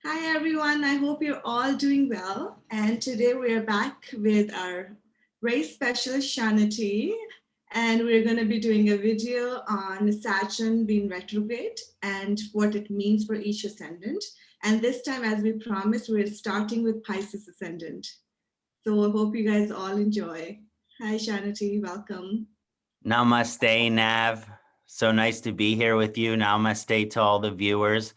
Hi everyone, I hope you're all doing well. And today we are back with our race specialist Kṣaṇāti, and we're going to be doing a video on Saturn being retrograde and what it means for each ascendant. And this time, as we promised, we're starting with Pisces Ascendant. So I hope you guys all enjoy. Hi Kṣaṇāti, welcome. Namaste, Nav. So nice to be here with you. Namaste to all the viewers.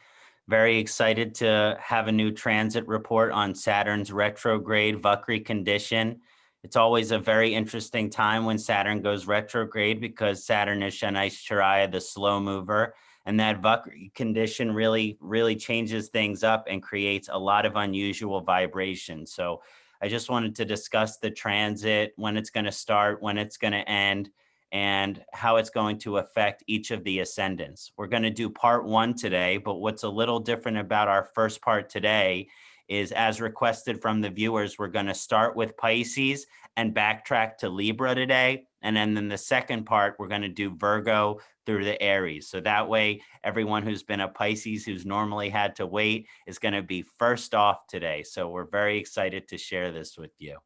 Very excited to have a new transit report on Saturn's retrograde Vakri condition. It's always a very interesting time when Saturn goes retrograde because Saturn is Shanaischaraya, the slow mover, and that Vakri condition really changes things up and creates a lot of unusual vibration. So I just wanted to discuss the transit, when it's going to start, when it's going to end, and how it's going to affect each of the ascendants. We're going to do part one today, but what's a little different about our first part today is, as requested from the viewers, we're going to start with Pisces and backtrack to Libra today. And then in the second part, we're going to do Virgo through the Aries. So that way, everyone who's been a Pisces who's normally had to wait is going to be first off today. So we're very excited to share this with you.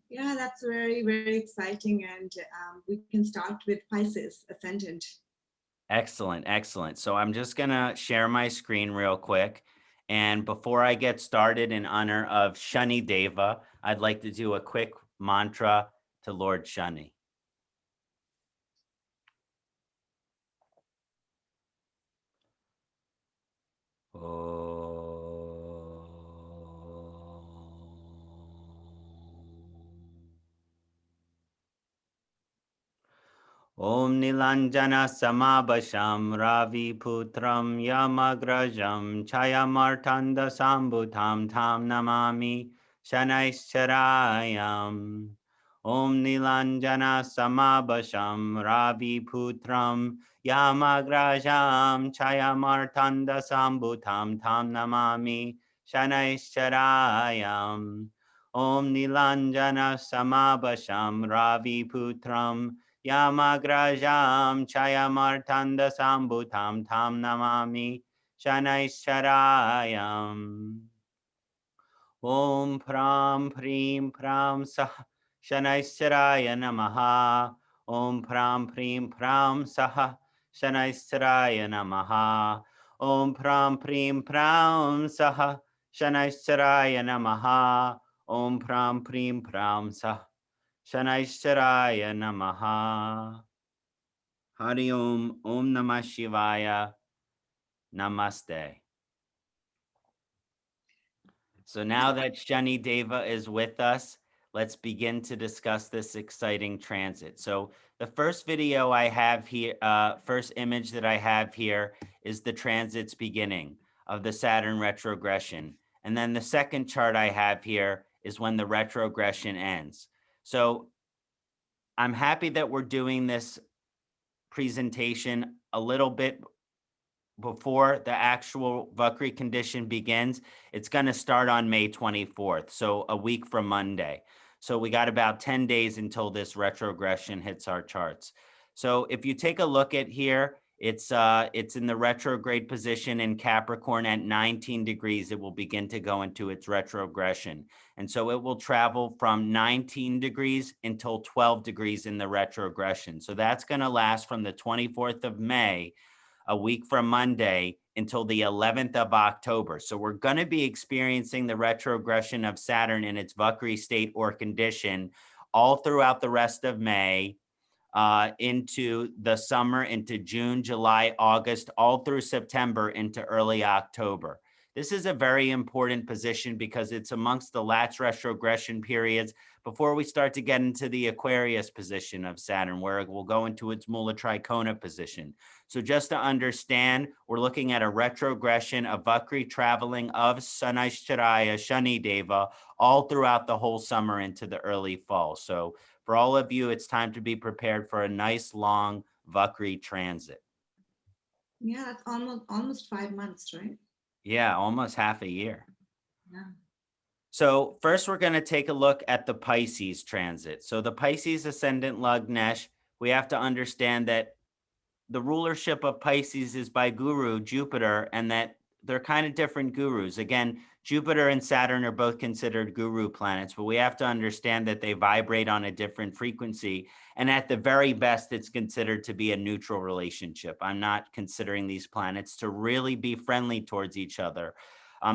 Yeah, that's very exciting. And we can start with Pisces Ascendant. Excellent. So I'm just going to share my screen real quick. And before I get started, in honor of Shani Deva, I'd like to do a quick mantra to Lord Shani. Om Nilanjana Samabhasham Ravi Putram Yamagrajam Chayamartanda Sambhutam Tam Namami Shanaishcharayam. Om Nilanjana Samabhasham Ravi Putram Yamagrajam Chayamartanda Sambhutam Tam Namami Shanaishcharayam. Om Nilanjana Samabhasham Ravi Putram Yamagrajam Chayamartanda Sambhutam Tam Namami Shanaishcharayam. Om Pram Prim Pram Sah Shanaishcharaya Namaha. Om Pram Prim Pram Sah Shanaishcharaya Namaha. Om Pram Prim Pram Sah Shanaishcharaya Namaha. Om Pram Prim Pram Sah Shanaishcharaya Namaha. Hari Om, Om Namah Shivaya, Namaste. So now that Shani Deva is with us, let's begin to discuss this exciting transit. So the first video I have here, first image that I have here is the transit's beginning of the Saturn retrogression. And then the second chart I have here is when the retrogression ends. So I'm happy that we're doing this presentation a little bit before the actual Vakri condition begins. It's going to start on May 24th, so a week from Monday. So we got about 10 days until this retrogression hits our charts. So if you take a look at here, it's in the retrograde position in Capricorn at 19 degrees. It will begin to go into its retrogression. And so it will travel from 19 degrees until 12 degrees in the retrogression. So that's going to last from the 24th of May, a week from Monday, until the 11th of October. So we're going to be experiencing the retrogression of Saturn in its Vakri state or condition all throughout the rest of May, into the summer, into June, July, August, all through September, into early October. This is a very important position because it's amongst the last retrogression periods before we start to get into the Aquarius position of Saturn, where it will go into its Mula Trikona position. So just to understand, we're looking at a retrogression, a Vakri traveling of Sanaishcharaya, Shani Deva, all throughout the whole summer into the early fall. So for all of you, it's time to be prepared for a nice long Vakri transit. Yeah, that's almost 5 months, right? Yeah, almost half a year. Yeah. So first, we're going to take a look at the Pisces transit. So the Pisces Ascendant Lagnesh, we have to understand that the rulership of Pisces is by Guru, Jupiter, and that they're kind of different gurus. Again, Jupiter and Saturn are both considered guru planets, but we have to understand that they vibrate on a different frequency. And at the very best, it's considered to be a neutral relationship. I'm not considering these planets to really be friendly towards each other.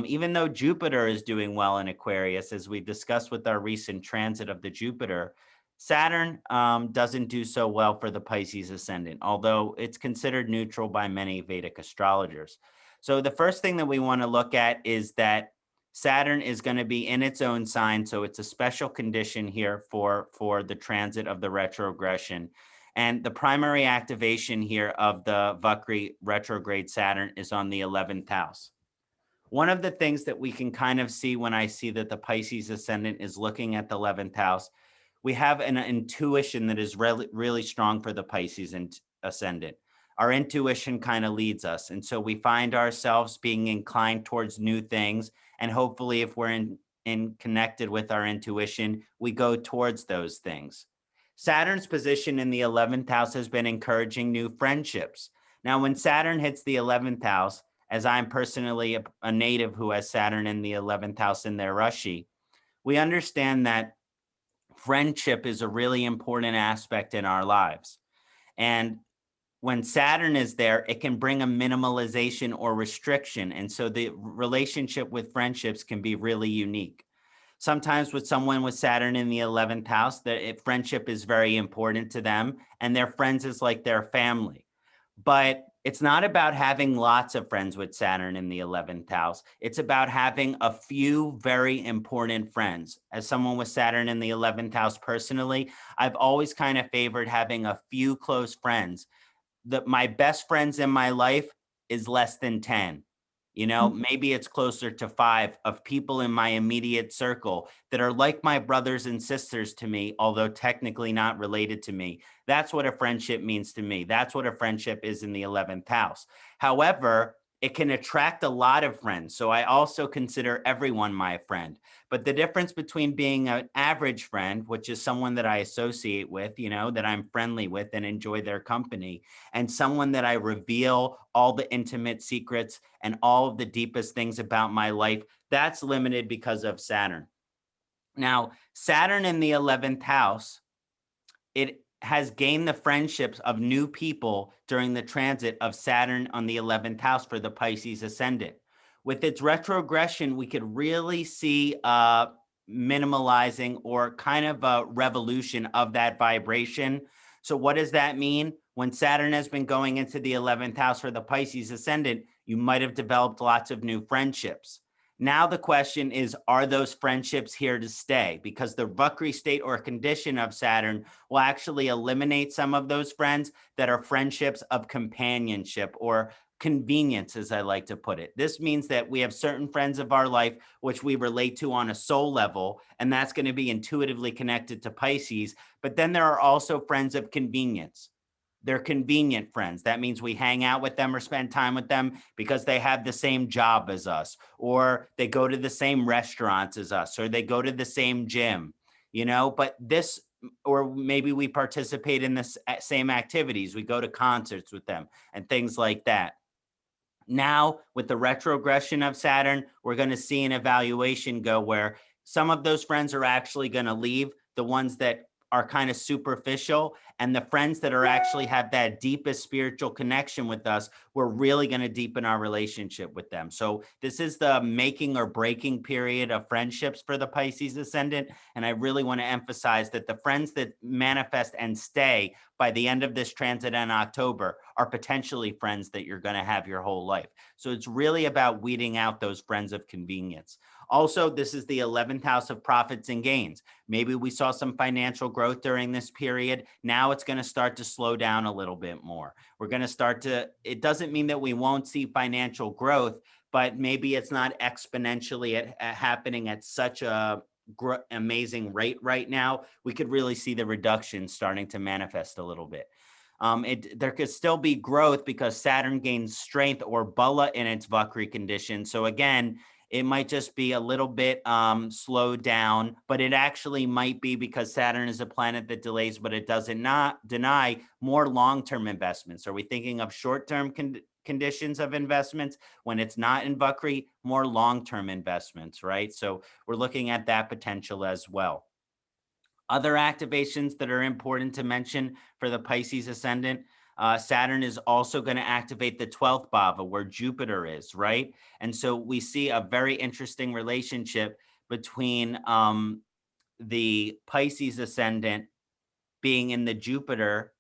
Even though Jupiter is doing well in Aquarius, as we discussed with our recent transit of the Jupiter, Saturn doesn't do so well for the Pisces ascendant, although it's considered neutral by many Vedic astrologers. So the first thing that we want to look at is that Saturn is going to be in its own sign. So it's a special condition here for the transit of the retrogression. And the primary activation here of the Vakri retrograde Saturn is on the 11th house. One of the things that we can kind of see when I see that the Pisces ascendant is looking at the 11th house, we have an intuition that is really strong for the Pisces ascendant. Our intuition kind of leads us. And so we find ourselves being inclined towards new things. And hopefully, if we're in connected with our intuition, we go towards those things. Saturn's position in the 11th house has been encouraging new friendships. Now, when Saturn hits the 11th house, as I'm personally a native who has Saturn in the 11th house in their Rashi, we understand that friendship is a really important aspect in our lives. And when Saturn is there, it can bring a minimalization or restriction. And so the relationship with friendships can be really unique. Sometimes with someone with Saturn in the 11th house, friendship is very important to them, and their friends is like their family. But it's not about having lots of friends with Saturn in the 11th house. It's about having a few very important friends. As someone with Saturn in the 11th house personally, I've always kind of favored having a few close friends. My best friends in my life is less than 10. Maybe it's closer to 5 of people in my immediate circle that are like my brothers and sisters to me, although technically not related to me. That's what a friendship means to me. That's what a friendship is in the 11th house. However, it can attract a lot of friends. So I also consider everyone my friend. But the difference between being an average friend, which is someone that I associate with, that I'm friendly with and enjoy their company, and someone that I reveal all the intimate secrets and all of the deepest things about my life, that's limited because of Saturn. Now, Saturn in the 11th house, it has gained the friendships of new people during the transit of Saturn on the 11th house for the Pisces ascendant. With its retrogression, we could really see minimalizing or kind of a revolution of that vibration. So what does that mean? When Saturn has been going into the 11th house for the Pisces ascendant, you might have developed lots of new friendships. Now the question is, are those friendships here to stay? Because the Vakri state or condition of Saturn will actually eliminate some of those friends that are friendships of companionship or convenience, as I like to put it. This means that we have certain friends of our life which we relate to on a soul level, and that's going to be intuitively connected to Pisces. But then there are also friends of convenience. They're convenient friends. That means we hang out with them or spend time with them because they have the same job as us, or they go to the same restaurants as us, or they go to the same gym, but this, or maybe we participate in the same activities. We go to concerts with them and things like that. Now, with the retrogression of Saturn, we're going to see an evaluation go where some of those friends are actually going to leave, the ones that are kind of superficial, and the friends that are actually have that deepest spiritual connection with us, we're really going to deepen our relationship with them. So this is the making or breaking period of friendships for the Pisces ascendant. And I really want to emphasize that the friends that manifest and stay by the end of this transit in October are potentially friends that you're going to have your whole life. So it's really about weeding out those friends of convenience. Also, this is the 11th house of profits and gains. Maybe we saw some financial growth during this period. Now it's going to start to slow down a little bit more. We're going to start to, it doesn't mean that we won't see financial growth, but maybe it's not exponentially happening at such a amazing rate right now. We could really see the reduction starting to manifest a little bit. There could still be growth because Saturn gains strength or bala in its Vakri condition. So again, it might just be a little bit slowed down, but it actually might be because Saturn is a planet that delays, but it doesn't not deny more long-term investments. Are we thinking of short-term conditions of investments. When it's not in Vakri, more long-term investments, right? So we're looking at that potential as well. Other activations that are important to mention for the Pisces ascendant, Saturn is also going to activate the 12th bhava where Jupiter is, right? And so we see a very interesting relationship between the Pisces ascendant being in the Jupiter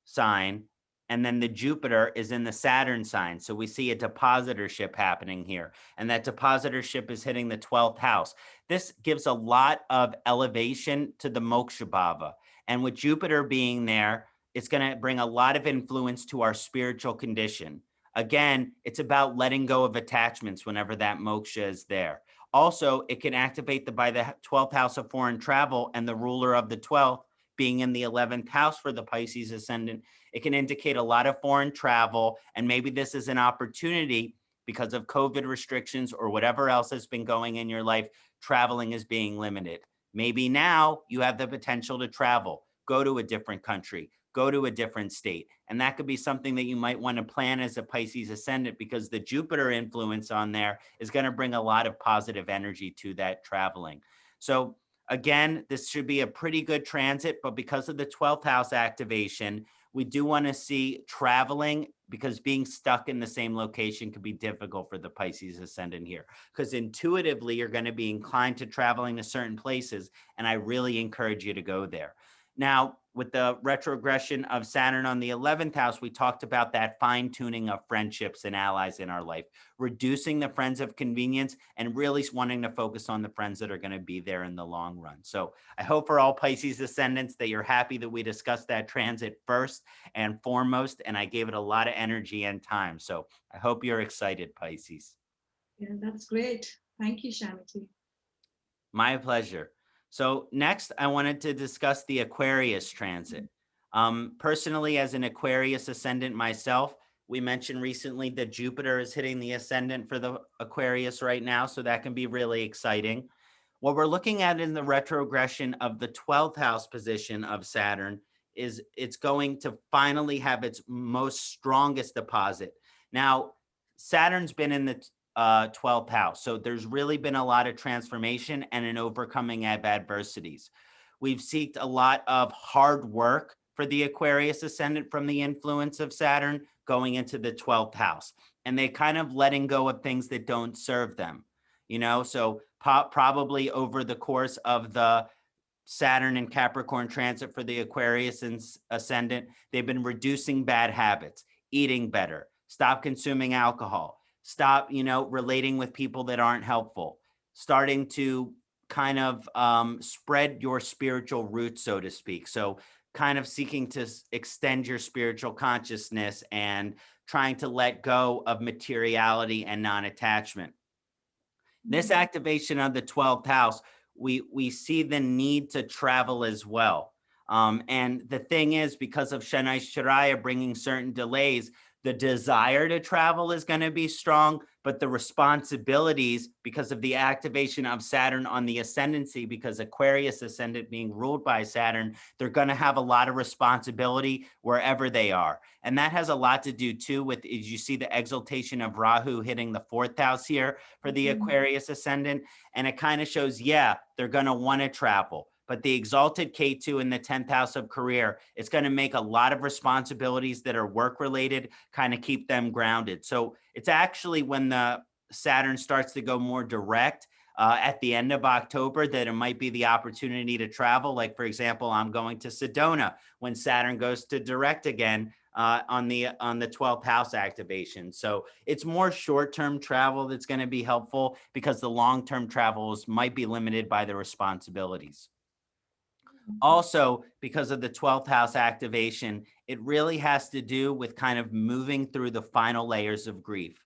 sign, and then the Jupiter is in the Saturn sign. So we see a depositorship happening here, and that depositorship is hitting the 12th house. This gives a lot of elevation to the moksha bhava. And with Jupiter being there, it's going to bring a lot of influence to our spiritual condition. Again, it's about letting go of attachments whenever that moksha is there. Also, it can activate by the 12th house of foreign travel, and the ruler of the 12th being in the 11th house for the Pisces ascendant. It can indicate a lot of foreign travel, and maybe this is an opportunity because of COVID restrictions or whatever else has been going in your life. Traveling is being limited. Maybe now you have the potential to travel, go to a different country, go to a different state. And that could be something that you might want to plan as a Pisces ascendant, because the Jupiter influence on there is going to bring a lot of positive energy to that traveling. So again, this should be a pretty good transit, but because of the 12th house activation, we do want to see traveling, because being stuck in the same location could be difficult for the Pisces ascendant here, because intuitively you're going to be inclined to traveling to certain places, and I really encourage you to go there. Now, with the retrogression of Saturn on the 11th house, we talked about that fine tuning of friendships and allies in our life, reducing the friends of convenience and really wanting to focus on the friends that are going to be there in the long run. So I hope for all Pisces ascendants that you're happy that we discussed that transit first and foremost, and I gave it a lot of energy and time. So I hope you're excited, Pisces. Yeah, that's great. Thank you, Kṣaṇāti. My pleasure. So next, I wanted to discuss the Aquarius transit. Personally, as an Aquarius ascendant myself, we mentioned recently that Jupiter is hitting the ascendant for the Aquarius right now, so that can be really exciting. What we're looking at in the retrogression of the 12th house position of Saturn is it's going to finally have its most strongest deposit. Now, Saturn's been in the 12th house. So there's really been a lot of transformation and an overcoming of adversities. We've seeked a lot of hard work for the Aquarius ascendant from the influence of Saturn going into the 12th house. And they kind of letting go of things that don't serve them, you know? So probably over the course of the Saturn and Capricorn transit for the Aquarius ascendant, they've been reducing bad habits, eating better, stop consuming alcohol, stop, relating with people that aren't helpful, starting to kind of spread your spiritual roots, so to speak. So kind of seeking to extend your spiritual consciousness and trying to let go of materiality and non-attachment. This activation of the 12th house, we see the need to travel as well. And the thing is, because of Shanai Shariah bringing certain delays, the desire to travel is going to be strong, but the responsibilities, because of the activation of Saturn on the ascendancy, because Aquarius ascendant being ruled by Saturn, they're going to have a lot of responsibility wherever they are. And that has a lot to do too with, as you see the exaltation of Rahu hitting the 4th house here for the Aquarius ascendant. And it kind of shows, yeah, they're going to want to travel. But the exalted K2 in the 10th house of career, it's going to make a lot of responsibilities that are work related, kind of keep them grounded. So it's actually when the Saturn starts to go more direct at the end of October that it might be the opportunity to travel. Like, for example, I'm going to Sedona when Saturn goes to direct again on the 12th house activation. So it's more short-term travel that's going to be helpful, because the long-term travels might be limited by the responsibilities. Also, because of the 12th house activation, it really has to do with kind of moving through the final layers of grief.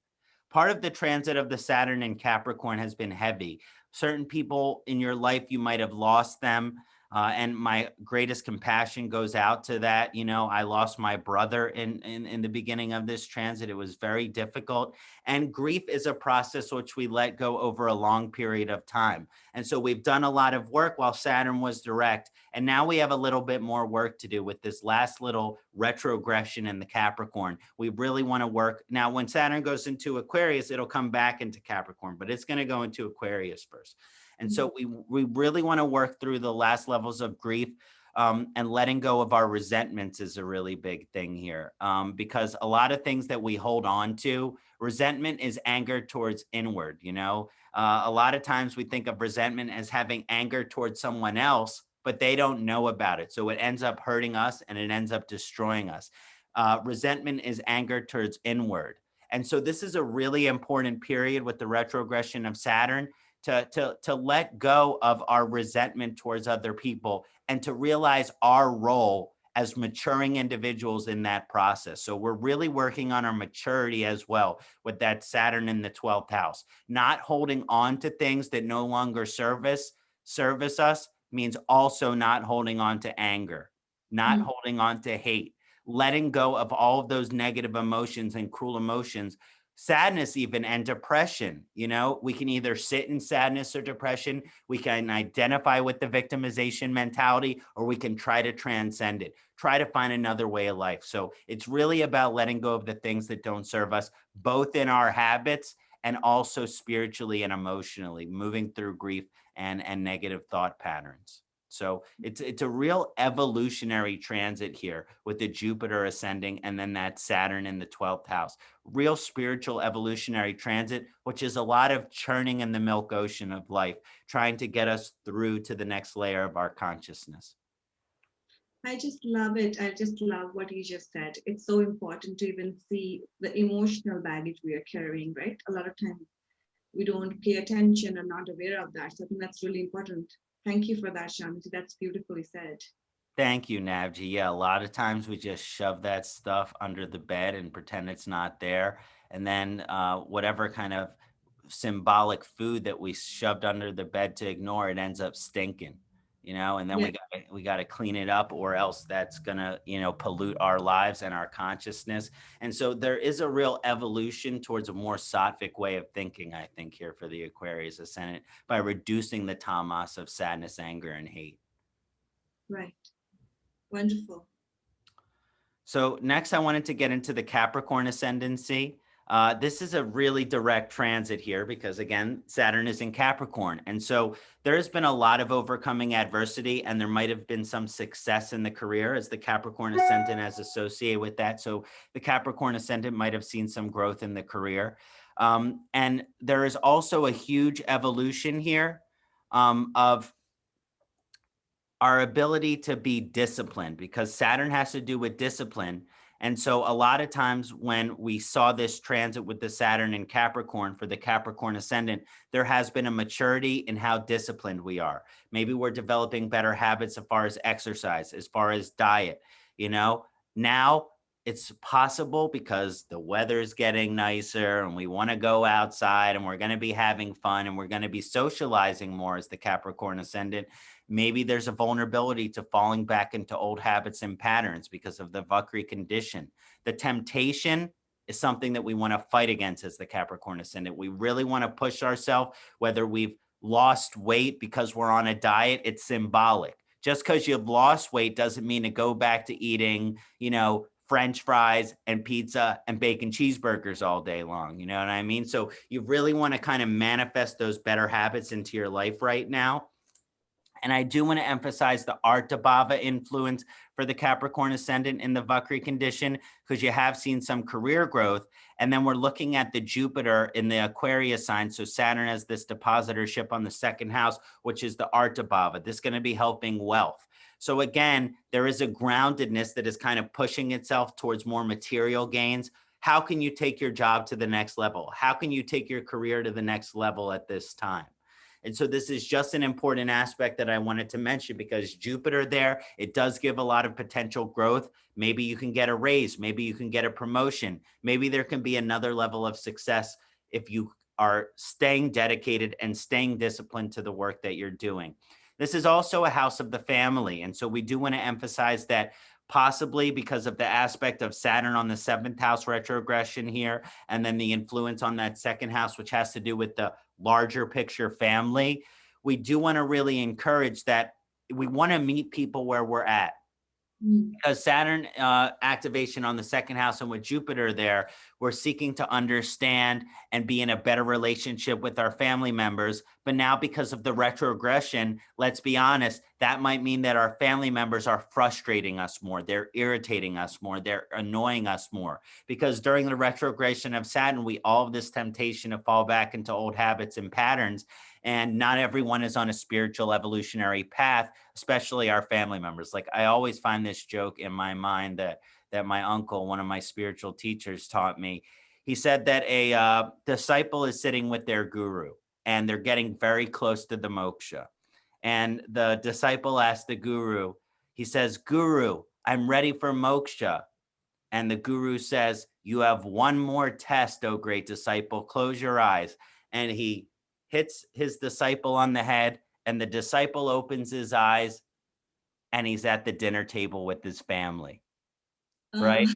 Part of the transit of the Saturn in Capricorn has been heavy. Certain people in your life, you might have lost them. And my greatest compassion goes out to that. You know, I lost my brother in the beginning of this transit. It was very difficult. And grief is a process which we let go over a long period of time. And so we've done a lot of work while Saturn was direct. And now we have a little bit more work to do with this last little retrogression in the Capricorn. We really want to work. Now, when Saturn goes into Aquarius, it'll come back into Capricorn, but it's going to go into Aquarius first. And so we really want to work through the last levels of grief, and letting go of our resentments is a really big thing here, because a lot of things that we hold on to, resentment is anger towards inward, you know. A lot of times we think of resentment as having anger towards someone else, but they don't know about it. So it ends up hurting us and it ends up destroying us. Resentment is anger towards inward. And so this is a really important period with the retrogression of Saturn to let go of our resentment towards other people and to realize our role as maturing individuals in that process. So we're really working on our maturity as well with that Saturn in the 12th house. Not holding on to things that no longer service us means also not holding on to anger, not holding on to hate, letting go of all of those negative emotions and cruel emotions, sadness even, and depression. You know, we can either sit in sadness or depression, we can identify with the victimization mentality, or we can try to transcend it, try to find another way of life. So it's really about letting go of the things that don't serve us, both in our habits and also spiritually and emotionally, moving through grief and negative thought patterns. So it's a real evolutionary transit here with the Jupiter ascending and then that Saturn in the 12th house. Real spiritual evolutionary transit, which is a lot of churning in the milk ocean of life, trying to get us through to the next layer of our consciousness. I just love it. I just love what you just said. It's so important to even see the emotional baggage we are carrying, right? A lot of times we don't pay attention or not aware of that. So I think that's really important. Thank you for that, Kṣaṇāti. That's beautifully said. Thank you, Navjeet. Yeah, a lot of times we just shove that stuff under the bed and pretend it's not there. And then whatever kind of symbolic food that we shoved under the bed to ignore, it ends up stinking, you know, and then Yeah, we got to clean it up, or else that's going to, you know, pollute our lives and our consciousness. And so there is a real evolution towards a more sattvic way of thinking, I think, here for the Aquarius ascendant, by reducing the tamas of sadness, anger, and hate. right. Wonderful. So next, I wanted to get into the Capricorn ascendancy. This is a really direct transit here because, again, Saturn is in Capricorn. And so there's been a lot of overcoming adversity, and there might have been some success in the career as the Capricorn ascendant is associated with that. So the Capricorn ascendant might have seen some growth in the career. And there is also a huge evolution here of our ability to be disciplined, because Saturn has to do with discipline. And so a lot of times when we saw this transit with the Saturn in Capricorn for the Capricorn ascendant, there has been a maturity in how disciplined we are. Maybe we're developing better habits as far as exercise, as far as diet, you know. Now it's possible because the weather is getting nicer and we want to go outside and we're going to be having fun and we're going to be socializing more as the Capricorn ascendant. Maybe there's a vulnerability to falling back into old habits and patterns because of the Vakri condition. The temptation is something that we want to fight against as the Capricorn ascendant. We really want to push ourselves, whether we've lost weight because we're on a diet, it's symbolic. Just because you've lost weight doesn't mean to go back to eating, you know, French fries and pizza and bacon cheeseburgers all day long. You know what I mean? So you really want to kind of manifest those better habits into your life right now. And I do want to emphasize the Artabhava influence for the Capricorn ascendant in the Vakri condition, because you have seen some career growth. And then we're looking at the Jupiter in the Aquarius sign. So Saturn has this depositorship on the second house, which is the Artabhava. This is going to be helping wealth. So again, there is a groundedness that is kind of pushing itself towards more material gains. How can you take your job to the next level? How can you take your career to the next level at this time? And so this is just an important aspect that I wanted to mention, because Jupiter there, it does give a lot of potential growth. Maybe you can get a raise. Maybe you can get a promotion. Maybe there can be another level of success if you are staying dedicated and staying disciplined to the work that you're doing. This is also a house of the family. And so we do want to emphasize that possibly because of the aspect of Saturn on the 7th house retrogression here, and then the influence on that 2nd house, which has to do with the larger picture family, we do want to really encourage that we want to meet people where we're at. Because Saturn activation on the 2nd house and with Jupiter there, we're seeking to understand and be in a better relationship with our family members. But now because of the retrogression, let's be honest, that might mean that our family members are frustrating us more. They're irritating us more. They're annoying us more. Because during the retrogression of Saturn, we all have this temptation to fall back into old habits and patterns. And not everyone is on a spiritual evolutionary path, especially our family members. Like I always find this joke in my mind that my uncle, one of my spiritual teachers, taught me. He said that a disciple is sitting with their guru and they're getting very close to the moksha. And the disciple asked the guru, he says, "Guru, I'm ready for moksha." And the guru says, "You have one more test, O great disciple. Close your eyes." And he hits his disciple on the head, and the disciple opens his eyes, and he's at the dinner table with his family, right?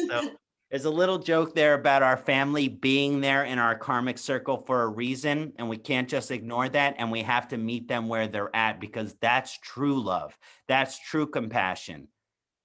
So there's a little joke there about our family being there in our karmic circle for a reason, and we can't just ignore that, and we have to meet them where they're at, because that's true love. That's true compassion.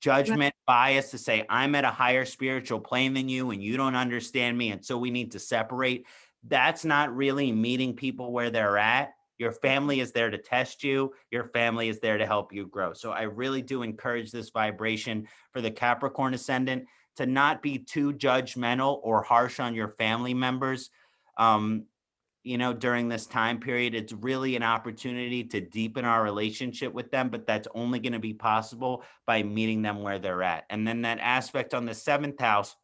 Judgment, bias to say, I'm at a higher spiritual plane than you and you don't understand me, and so we need to separate. That's not really meeting people where they're at. Your family is there to test you. Your family is there to help you grow. So I really do encourage this vibration for the Capricorn ascendant to not be too judgmental or harsh on your family members. During this time period, it's really an opportunity to deepen our relationship with them, but that's only going to be possible by meeting them where they're at. And then that aspect on the 7th house,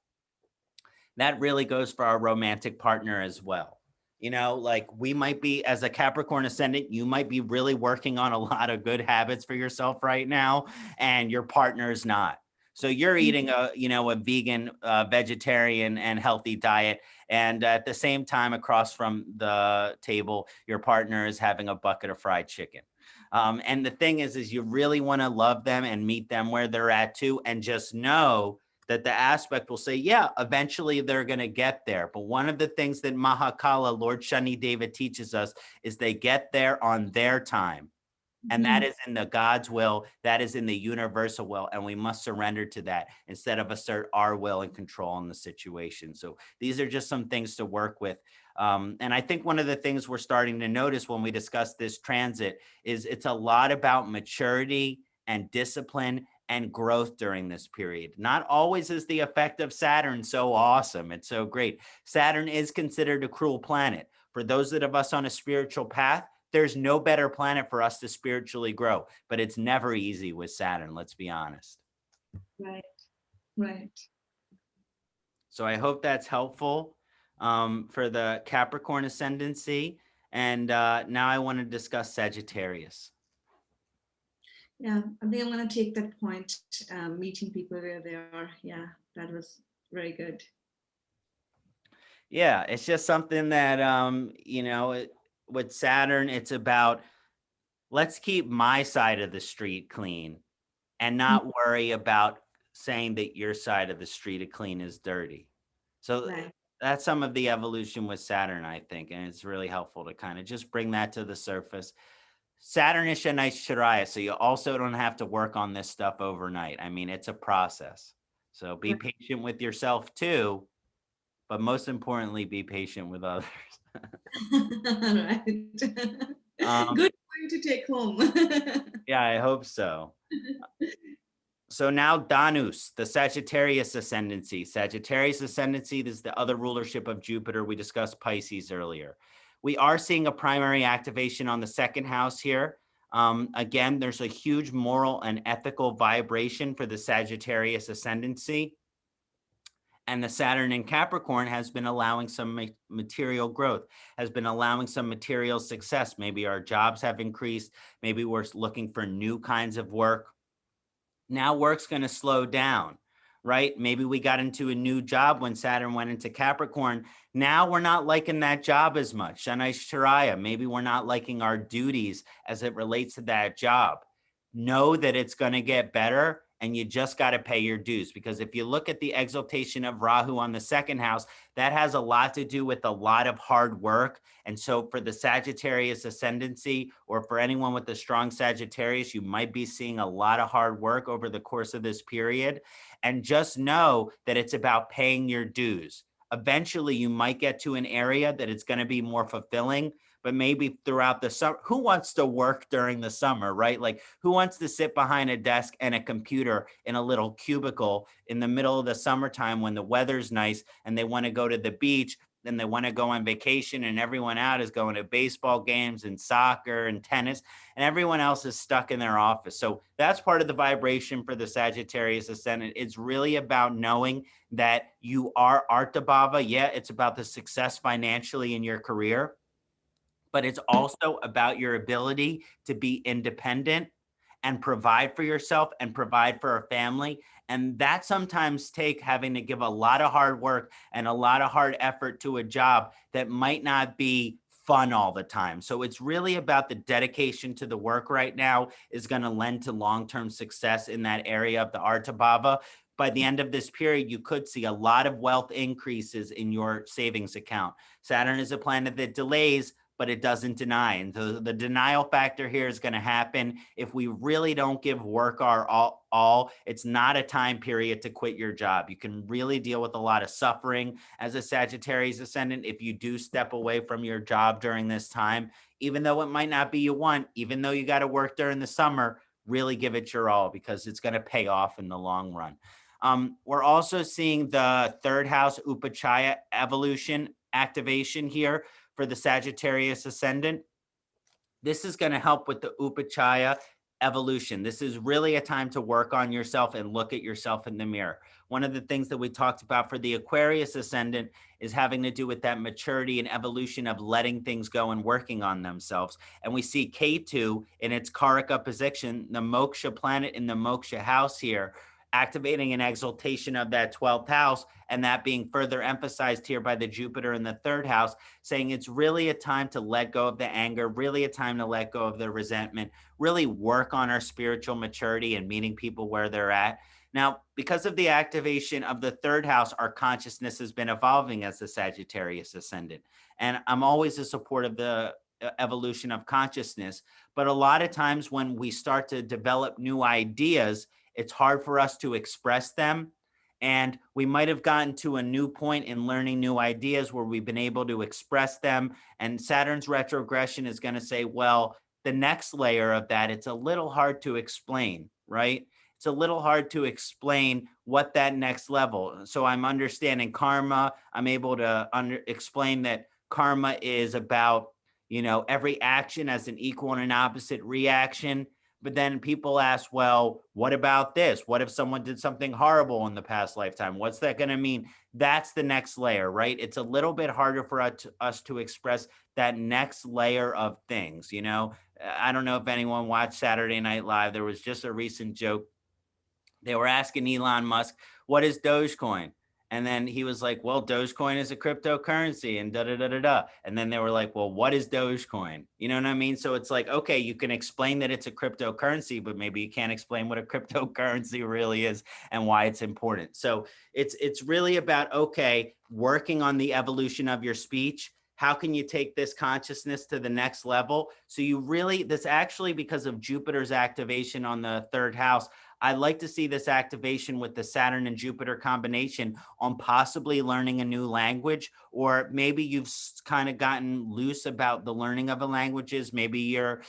that really goes for our romantic partner as well. Like we might be, as a Capricorn ascendant, you might be really working on a lot of good habits for yourself right now, and your partner's not. So you're eating a vegan, vegetarian and healthy diet. And at the same time, across from the table, your partner is having a bucket of fried chicken. And the thing is you really want to love them and meet them where they're at too. And just know that the aspect will say, yeah, eventually they're going to get there. But one of the things that Mahakala, Lord Shani Deva, teaches us is they get there on their time. And that is in the God's will, that is in the universal will, and we must surrender to that instead of assert our will and control on the situation. So these are just some things to work with. And I think one of the things we're starting to notice when we discuss this transit is it's a lot about maturity and discipline and growth during this period. Not always is the effect of Saturn so awesome. It's so great. Saturn is considered a cruel planet. For those of us on a spiritual path, there's no better planet for us to spiritually grow, but it's never easy with Saturn. Let's be honest. Right. So I hope that's helpful for the Capricorn ascendancy. And now I want to discuss Sagittarius. Yeah, I think I'm going to take that point, meeting people where they are. Yeah, that was very good. Yeah, it's just something that, with Saturn, it's about, let's keep my side of the street clean and not worry about saying that your side of the street of clean is dirty. So that's some of the evolution with Saturn, I think. And it's really helpful to kind of just bring that to the surface. Saturn is Shiraya, so you also don't have to work on this stuff overnight. I mean, it's a process. So be patient with yourself too, but most importantly, be patient with others. Right. Good point to take home. Yeah, I hope so. So now Danus, the Sagittarius ascendancy. Sagittarius ascendancy is the other rulership of Jupiter. We discussed Pisces earlier. We are seeing a primary activation on the 2nd house here. Again, there's a huge moral and ethical vibration for the Sagittarius ascendancy. And the Saturn in Capricorn has been allowing some material growth, has been allowing some material success. Maybe our jobs have increased. Maybe we're looking for new kinds of work. Now work's going to slow down, right? Maybe we got into a new job when Saturn went into Capricorn. Now we're not liking that job as much. Shanai Shariah, maybe we're not liking our duties as it relates to that job. Know that it's going to get better, and you just got to pay your dues. Because if you look at the exaltation of Rahu on the second house, that has a lot to do with a lot of hard work. And so for the Sagittarius ascendancy, or for anyone with a strong Sagittarius, you might be seeing a lot of hard work over the course of this period. And just know that it's about paying your dues. Eventually, you might get to an area that it's going to be more fulfilling, but maybe throughout the summer, who wants to work during the summer, right? Like, who wants to sit behind a desk and a computer in a little cubicle in the middle of the summertime when the weather's nice and they want to go to the beach and they want to go on vacation, and everyone out is going to baseball games and soccer and tennis, and everyone else is stuck in their office. So that's part of the vibration for the Sagittarius ascendant. It's really about knowing that you are Artabhava. Yeah, it's about the success financially in your career, but it's also about your ability to be independent and provide for yourself and provide for a family. And that sometimes take having to give a lot of hard work and a lot of hard effort to a job that might not be fun all the time. So it's really about the dedication to the work right now is going to lend to long-term success in that area of the Artabhava. By the end of this period, you could see a lot of wealth increases in your savings account. Saturn is a planet that delays, but it doesn't deny. And the denial factor here is going to happen if we really don't give work our all. It's not a time period to quit your job. You can really deal with a lot of suffering as a Sagittarius ascendant if you do step away from your job during this time, even though it might not be you want, even though you got to work during the summer, really give it your all because it's going to pay off in the long run. We're also seeing the third house Upachaya evolution activation here for the Sagittarius ascendant. This is going to help with the Upachaya evolution. This is really a time to work on yourself and look at yourself in the mirror. One of the things that we talked about for the Aquarius ascendant is having to do with that maturity and evolution of letting things go and working on themselves. And we see Ketu in its Karaka position, the Moksha planet in the Moksha house here, activating an exaltation of that 12th house, and that being further emphasized here by the Jupiter in the third house, saying it's really a time to let go of the anger, really a time to let go of the resentment, really work on our spiritual maturity and meeting people where they're at. Now, because of the activation of the third house, our consciousness has been evolving as the Sagittarius ascendant. And I'm always a support of the evolution of consciousness. But a lot of times when we start to develop new ideas, it's hard for us to express them. And we might have gotten to a new point in learning new ideas where we've been able to express them. And Saturn's retrogression is going to say, well, the next layer of that, it's a little hard to explain, right? It's a little hard to explain what that next level. So I'm understanding karma. I'm able to explain that karma is about, every action as an equal and an opposite reaction. But then people ask, well, what about this? What if someone did something horrible in the past lifetime? What's that going to mean? That's the next layer, right? It's a little bit harder for us to express that next layer of things. I don't know if anyone watched Saturday Night Live. There was just a recent joke. They were asking Elon Musk, what is Dogecoin? And then he was like, well, Dogecoin is a cryptocurrency and da-da-da-da-da. And then they were like, well, what is Dogecoin? You know what I mean? So it's like, okay, you can explain that it's a cryptocurrency, but maybe you can't explain what a cryptocurrency really is and why it's important. So it's really about, okay, working on the evolution of your speech. How can you take this consciousness to the next level? So this actually, because of Jupiter's activation on the third house, I like to see this activation with the Saturn and Jupiter combination on possibly learning a new language, or maybe you've kind of gotten loose about the learning of the languages. Maybe you're,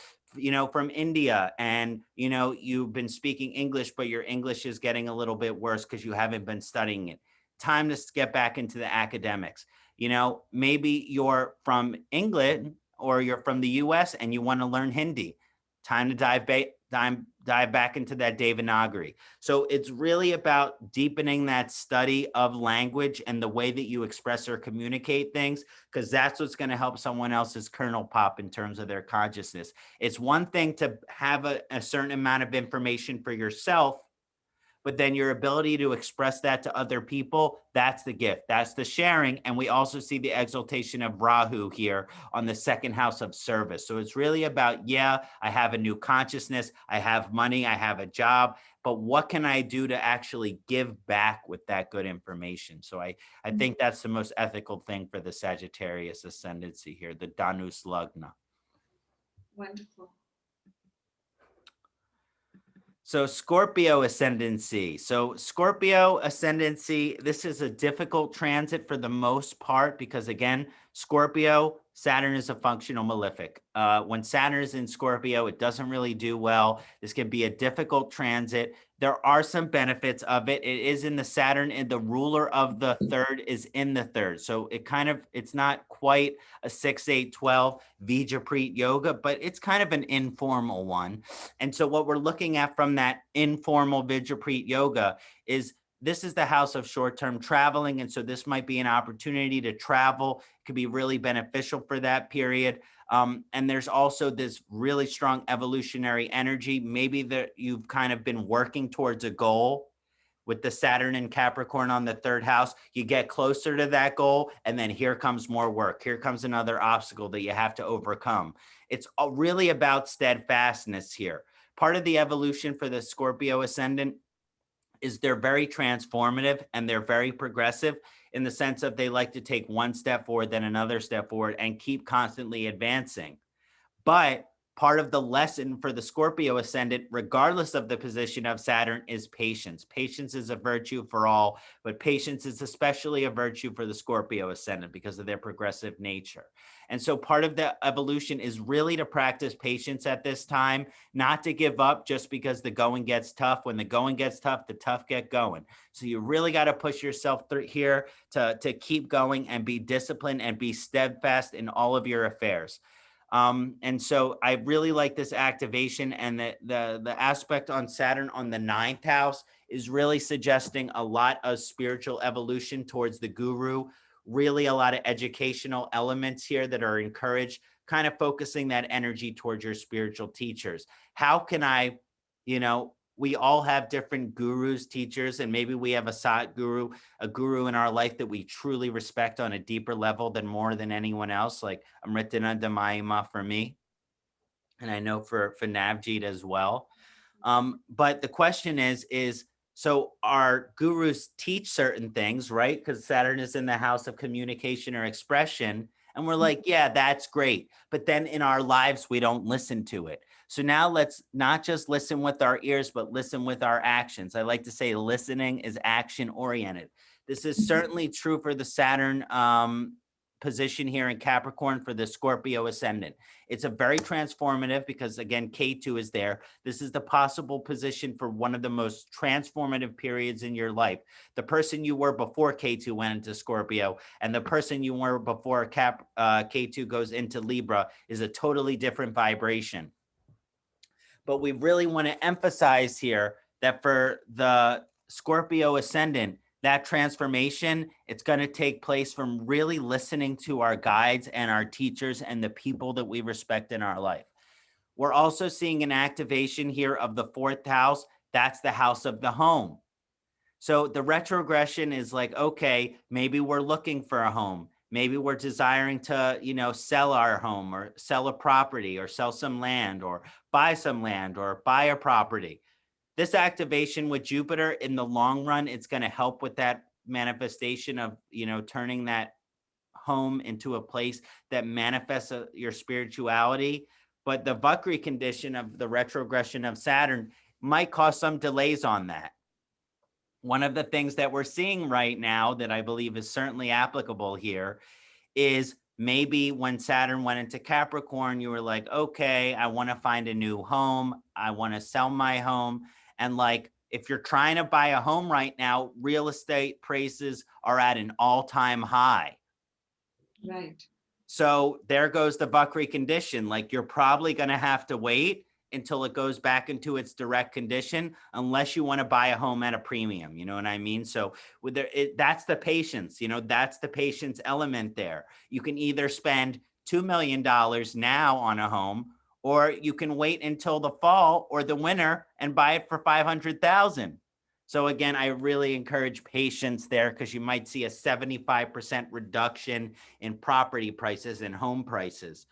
from India and, you've been speaking English, but your English is getting a little bit worse because you haven't been studying it. Time to get back into the academics. Maybe you're from England or you're from the US and you want to learn Hindi. Time to dive back into that Devanagari. So it's really about deepening that study of language and the way that you express or communicate things, because that's what's going to help someone else's kernel pop in terms of their consciousness. It's one thing to have a certain amount of information for yourself, but then your ability to express that to other people, that's the gift, that's the sharing. And we also see the exaltation of Rahu here on the second house of service. So it's really about, yeah, I have a new consciousness, I have money, I have a job, but what can I do to actually give back with that good information? So I think that's the most ethical thing for the Sagittarius ascendancy here, the Dhanus Lagna. Wonderful. So Scorpio ascendancy. So Scorpio ascendancy, this is a difficult transit for the most part because, again, Scorpio, Saturn is a functional malefic. When Saturn is in Scorpio, it doesn't really do well. This can be a difficult transit. There are some benefits of it. It is in the Saturn, and the ruler of the third is in the third. So it's not quite a 6-8-12 Vijaprit yoga, but it's kind of an informal one. And so what we're looking at from that informal Vijaprit yoga is this is the house of short-term traveling. And so this might be an opportunity to travel. It could be really beneficial for that period. And there's also this really strong evolutionary energy. Maybe that you've kind of been working towards a goal with the Saturn and Capricorn on the third house. You get closer to that goal, and then here comes more work. Here comes another obstacle that you have to overcome. It's really about steadfastness here. Part of the evolution for the Scorpio ascendant is they're very transformative and they're very progressive in the sense of they like to take one step forward, then another step forward, and keep constantly advancing. But part of the lesson for the Scorpio ascendant, regardless of the position of Saturn, is patience. Patience is a virtue for all, but patience is especially a virtue for the Scorpio ascendant because of their progressive nature. And so part of the evolution is really to practice patience at this time, not to give up just because the going gets tough. When the going gets tough, the tough get going. So you really got to push yourself through here to keep going and be disciplined and be steadfast in all of your affairs. And so I really like this activation, and the aspect on Saturn on the ninth house is really suggesting a lot of spiritual evolution towards the guru, really a lot of educational elements here that are encouraged, kind of focusing that energy towards your spiritual teachers. How can I, we all have different gurus, teachers, and maybe we have a guru in our life that we truly respect on a deeper level than more than anyone else. Like Amritananda Mayima for me, and I know for Navjeet as well. But the question is, so our gurus teach certain things, right? Because Saturn is in the house of communication or expression. And we're like, yeah, that's great. But then in our lives, we don't listen to it. So now let's not just listen with our ears, but listen with our actions. I like to say listening is action oriented. This is certainly true for the Saturn position here in Capricorn for the Scorpio ascendant. It's a very transformative because, again, K2 is there. This is the possible position for one of the most transformative periods in your life. The person you were before K2 went into Scorpio and the person you were before K2 goes into Libra is a totally different vibration. But we really want to emphasize here that for the Scorpio ascendant, that transformation, it's going to take place from really listening to our guides and our teachers and the people that we respect in our life. We're also seeing an activation here of the fourth house. That's the house of the home. So the retrogression is like, okay, maybe we're looking for a home. Maybe we're desiring to, sell our home or sell a property or sell some land or buy some land or buy a property. This activation with Jupiter in the long run, it's going to help with that manifestation of, turning that home into a place that manifests your spirituality. But the Vakri condition of the retrogression of Saturn might cause some delays on that. One of the things that we're seeing right now that I believe is certainly applicable here is maybe when Saturn went into Capricorn, you were like, okay, I want to find a new home. I want to sell my home. And like, if you're trying to buy a home right now, real estate prices are at an all-time high. Right. So there goes the Vakri condition. Like, you're probably going to have to wait until it goes back into its direct condition, unless you want to buy a home at a premium. You know what I mean? So that's the patience, that's the patience element there. You can either spend $2 million now on a home, or you can wait until the fall or the winter and buy it for $500,000. So again, I really encourage patience there because you might see a 75% reduction in property prices and home prices.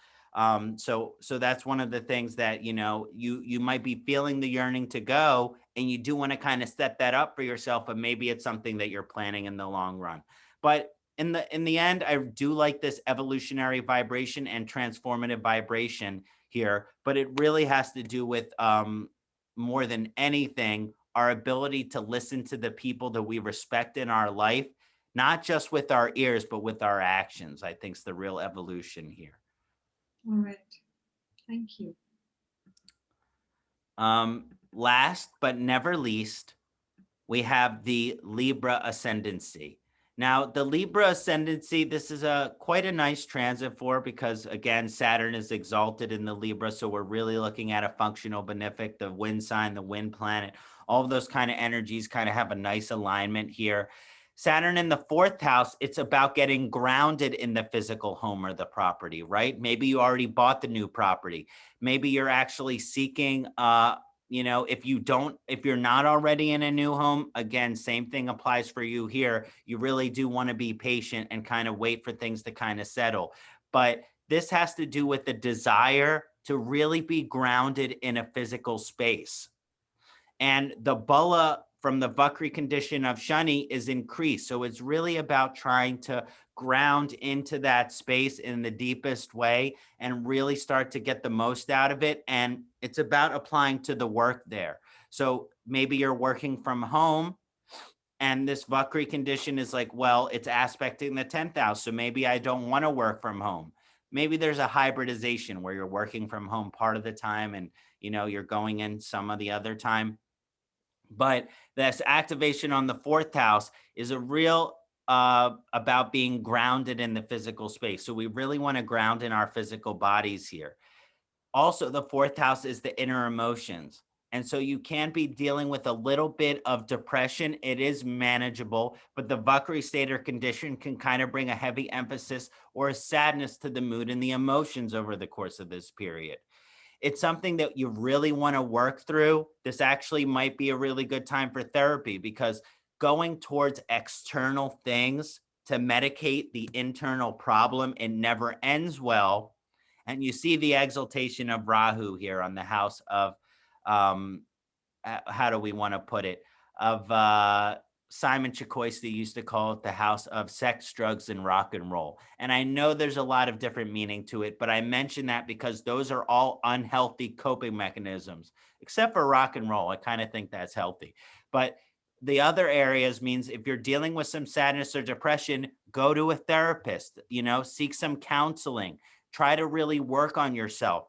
So that's one of the things that, you might be feeling the yearning to go, and you do want to kind of set that up for yourself, but maybe it's something that you're planning in the long run. But in the end, I do like this evolutionary vibration and transformative vibration here, but it really has to do with more than anything, our ability to listen to the people that we respect in our life, not just with our ears, but with our actions, I think is the real evolution here. All right. Thank you. Last but never least, we have the Libra ascendancy. Now, the Libra ascendancy, this is quite a nice transit for, because again, Saturn is exalted in the Libra. So we're really looking at a functional benefic, the wind sign, the wind planet, all of those kind of energies kind of have a nice alignment here. Saturn in the fourth house, it's about getting grounded in the physical home or the property, right? Maybe you already bought the new property. Maybe you're actually seeking if you're not already in a new home, again, same thing applies for you here. You really do want to be patient and kind of wait for things to kind of settle. But this has to do with the desire to really be grounded in a physical space. And the Bala from the Vakri condition of Shani is increased. So it's really about trying to ground into that space in the deepest way and really start to get the most out of it. And it's about applying to the work there. So maybe you're working from home, and this Vakri condition is like, well, it's aspecting the 10th house. So maybe I don't want to work from home. Maybe there's a hybridization where you're working from home part of the time and, you're going in some of the other time. But this activation on the fourth house is a real about being grounded in the physical space. So we really want to ground in our physical bodies here. Also, the fourth house is the inner emotions. And so you can be dealing with a little bit of depression. It is manageable, but the Vakri state or condition can kind of bring a heavy emphasis or a sadness to the mood and the emotions over the course of this period. It's something that you really want to work through. This actually might be a really good time for therapy, because going towards external things to medicate the internal problem, it never ends well. And you see the exaltation of Rahu here on the house of, how do we want to put it, of Simon Chikoisty used to call it the house of sex, drugs, and rock and roll. And I know there's a lot of different meaning to it, but I mention that because those are all unhealthy coping mechanisms, except for rock and roll. I kind of think that's healthy. But the other areas means if you're dealing with some sadness or depression, go to a therapist, seek some counseling. Try to really work on yourself,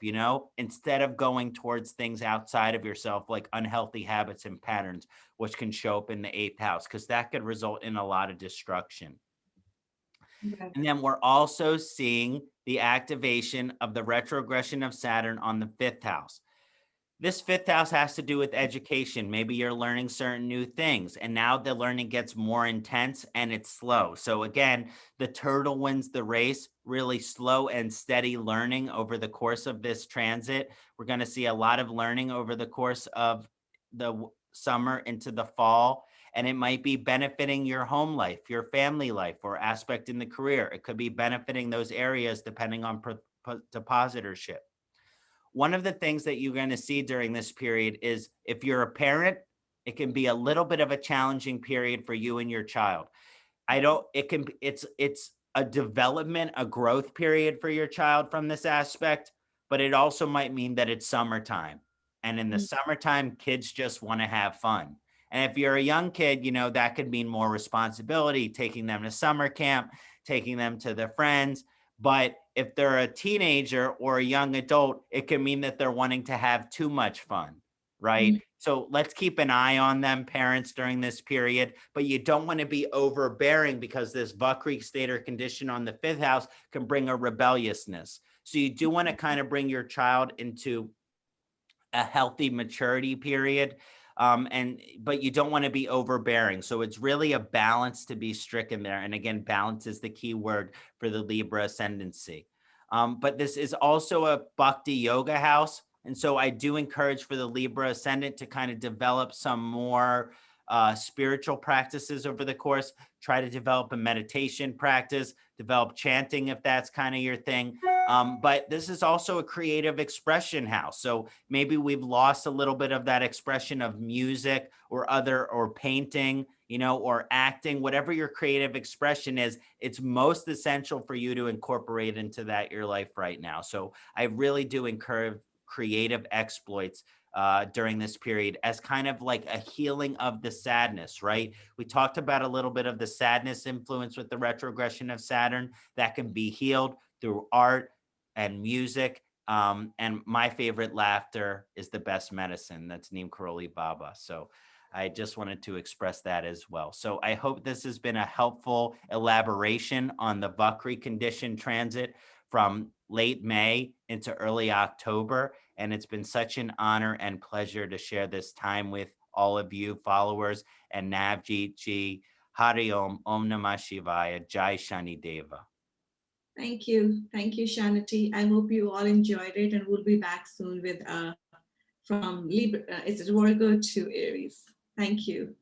instead of going towards things outside of yourself, like unhealthy habits and patterns, which can show up in the eighth house, because that could result in a lot of destruction. Right. And then we're also seeing the activation of the retrogression of Saturn on the fifth house. This fifth house has to do with education. Maybe you're learning certain new things, and now the learning gets more intense and it's slow. So again, the turtle wins the race, really slow and steady learning over the course of this transit. We're going to see a lot of learning over the course of the summer into the fall, and it might be benefiting your home life, your family life, or aspect in the career. It could be benefiting those areas depending on depositorship. One of the things that you're going to see during this period is, if you're a parent, it can be a little bit of a challenging period for you and your child. It's a development, a growth period for your child from this aspect, but it also might mean that it's summertime. And in the summertime, kids just want to have fun. And if you're a young kid, that could mean more responsibility, taking them to summer camp, taking them to their friends. But if they're a teenager or a young adult, it can mean that they're wanting to have too much fun, right? Mm. So let's keep an eye on them, parents, during this period. But you don't want to be overbearing, because this Vakri state or condition on the fifth house can bring a rebelliousness. So you do want to kind of bring your child into a healthy maturity period. But you don't want to be overbearing. So it's really a balance to be stricken there. And again, balance is the key word for the Libra ascendancy. But this is also a Bhakti yoga house. And so I do encourage for the Libra ascendant to kind of develop some more spiritual practices over the course. Try to develop a meditation practice, develop chanting if that's kind of your thing. But this is also a creative expression house. So maybe we've lost a little bit of that expression of music or painting, or acting, whatever your creative expression is. It's most essential for you to incorporate into your life right now. So I really do encourage creative exploits during this period as kind of like a healing of the sadness, right? We talked about a little bit of the sadness influence with the retrogression of Saturn that can be healed through art and music. And my favorite, laughter is the best medicine. That's Neem Karoli Baba. So I just wanted to express that as well. So I hope this has been a helpful elaboration on the Vakri condition transit from late May into early October. And it's been such an honor and pleasure to share this time with all of you followers. And Navjeet ji, Hari Om, Om Namah Shivaya, Jai Shani Deva. Thank you. Thank you, Kṣaṇāti. I hope you all enjoyed it, and we'll be back soon with from Libra, it's Virgo to Aries. Thank you.